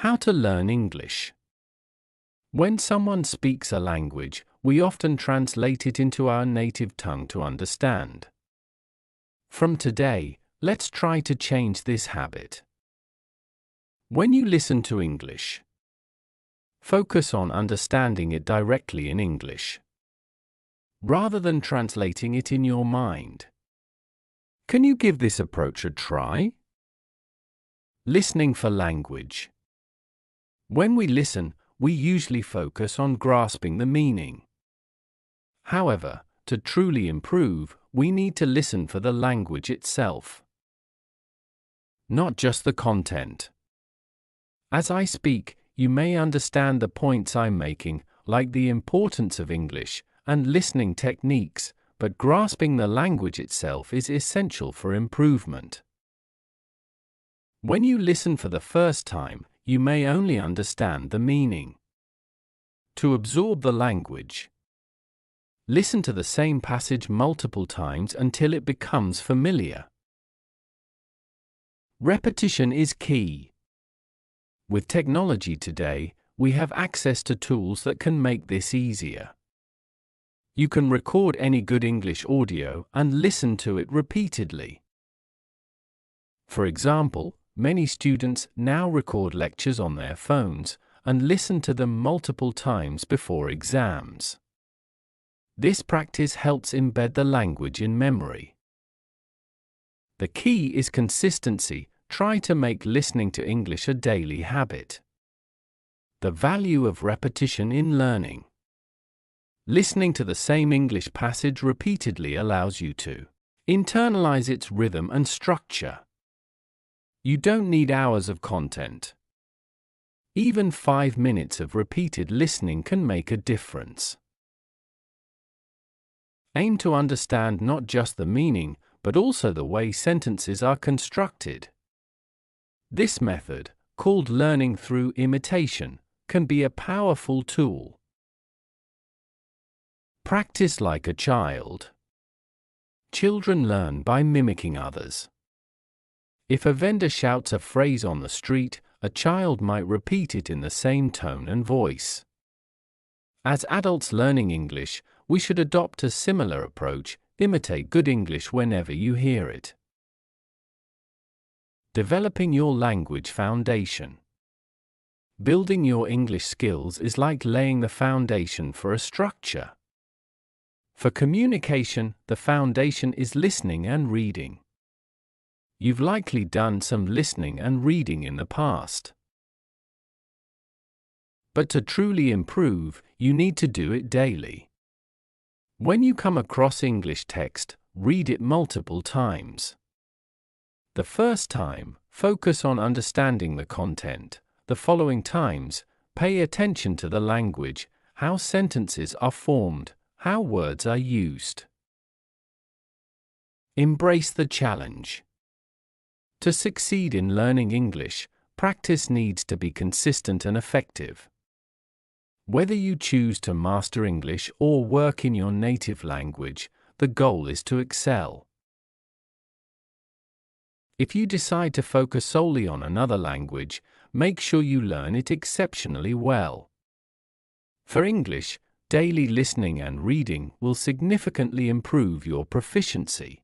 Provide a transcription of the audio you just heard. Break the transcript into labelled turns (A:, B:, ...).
A: How to learn English. When someone speaks a language, we often translate it into our native tongue to understand. From today, let's try to change this habit. When you listen to English, focus on understanding it directly in English, rather than translating it in your mind. Can you give this approach a try? Listening for language. When we listen, we usually focus on grasping the meaning. However, to truly improve, we need to listen for the language itself, not just the content. As I speak, you may understand the points I'm making, like the importance of English and listening techniques, but grasping the language itself is essential for improvement. When you listen for the first time, you may only understand the meaning. To absorb the language, listen to the same passage multiple times until it becomes familiar. Repetition is key. With technology today, we have access to tools that can make this easier. You can record any good English audio and listen to it repeatedly. For example, many students now record lectures on their phones and listen to them multiple times before exams. This practice helps embed the language in memory. The key is consistency. Try to make listening to English a daily habit. The value of repetition in learning. Listening to the same English passage repeatedly allows you to internalize its rhythm and structure. You don't need hours of content. Even 5 minutes of repeated listening can make a difference. Aim to understand not just the meaning, but also the way sentences are constructed. This method, called learning through imitation, can be a powerful tool. Practice like a child. Children learn by mimicking others. If a vendor shouts a phrase on the street, a child might repeat it in the same tone and voice. As adults learning English, we should adopt a similar approach. Imitate good English whenever you hear it. Developing your language foundation. Building your English skills is like laying the foundation for a structure. For communication, the foundation is listening and reading. You've likely done some listening and reading in the past. But to truly improve, you need to do it daily. When you come across English text, read it multiple times. The first time, focus on understanding the content. The following times, pay attention to the language, how sentences are formed, how words are used. Embrace the challenge. To succeed in learning English, practice needs to be consistent and effective. Whether you choose to master English or work in your native language, the goal is to excel. If you decide to focus solely on another language, make sure you learn it exceptionally well. For English, daily listening and reading will significantly improve your proficiency.